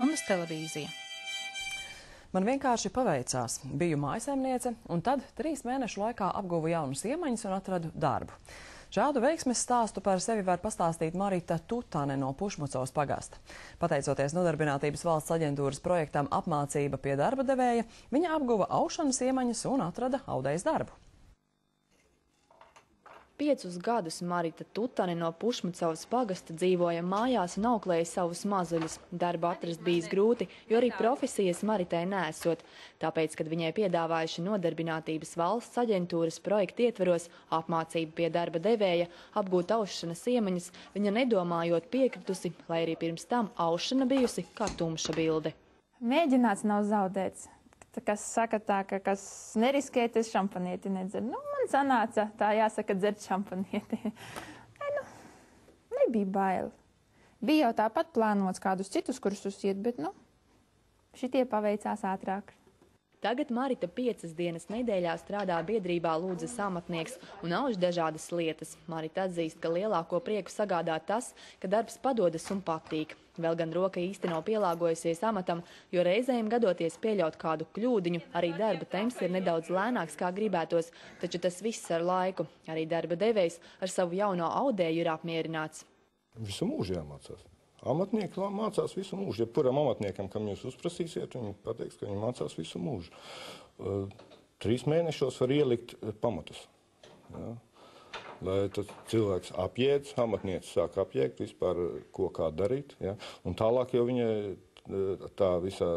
un uz televīziju. Man vienkārši paveicās. Biju mājsaimniece, un tad 3 mēnešu laikā apguvu jaunas iemaņas un atradu darbu. Šādu veiksmes stāstu par sevi var pastāstīt Marita Tutane no Pušmucovas pagasta. Pateicoties Nodarbinātības valsts aģentūras projektam Apmācība pie darba devēja, viņa apguva aušanas iemaņas un atrada audejas darbu. 5 gadus Marita Tutane no Pušmucovas pagasta dzīvoja mājās un auklēja savus mazuļus. Darbu atrast bijis grūti, jo arī profesijas Maritai nesot. Tāpēc, kad viņai piedāvājuši Nodarbinātības valsts aģentūras projekta ietveros Apmācība pie darba devēja apgūt aušanas iemaņas, viņa nedomājot piekritusi, lai arī pirms tam aušana bijusi kā tumša bilde. Mēģināts nav zaudēts. Kas saka tā, ka kas neriskē, tas šampanieti nedzer. Man sanāca tā, jāsaka, dzert šampanieti. Nebija bail. Bija jau tāpat plānots kādus citus kursus iet, bet, šitie paveicās ātrāk. Tagad Marita 5 dienas nedēļā strādā biedrībā Lūdzes amatnieks un auž dažādas lietas. Marita atzīst, ka lielāko prieku sagādā tas, ka darbs padodas un patīk. Vēl gan roka īsti nav pielāgojusies amatam, jo reizēm gadoties pieļaut kādu kļūdiņu, arī darba temps ir nedaudz lēnāks, kā gribētos, taču tas viss ar laiku. Arī darba devējs ar savu jauno audēju ir apmierināts. Visu mūžu jāmācās. Amatnieki mācās visu mūžu. Jebkuram amatniekam, kam jūs uzprasīsiet, viņi pateiks, ka viņi mācās visu mūžu. 3 mēnešos var ielikt pamatus. Ja? Lai tas cilvēks apjēdz, amatnieks sāk apjēgt vispār, ko kā darīt. Ja? Un tālāk jau viņai tā visā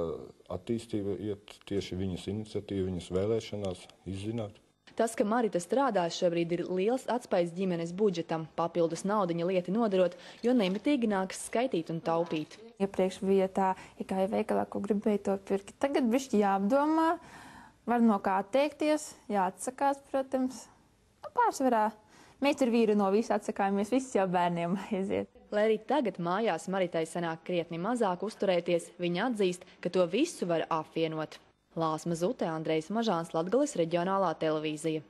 attīstība iet tieši viņas iniciatīva, viņas vēlēšanās izzināt. Tas, ka Marita strādā šobrīd, ir liels atspējs ģimenes budžetam. Papildus naudiņa lieti nodarot, jo nemitīgi nākas skaitīt un taupīt. Iepriekš bija tā, ja kā veikalā, ko gribēju to pirkt. Tagad bišķi jāapdomā, var no kā atteikties, jāatsakās, protams. Pārsvarā mēs ar vīru no visa atsakāmies, viss jau bērniem aiziet. Lai arī tagad mājās Maritai sanāk krietni mazāk uzturēties, viņa atzīst, ka to visu var apvienot. Lāsma Zute, Andrejs Mažāns, Latgales reģionālā televīzija.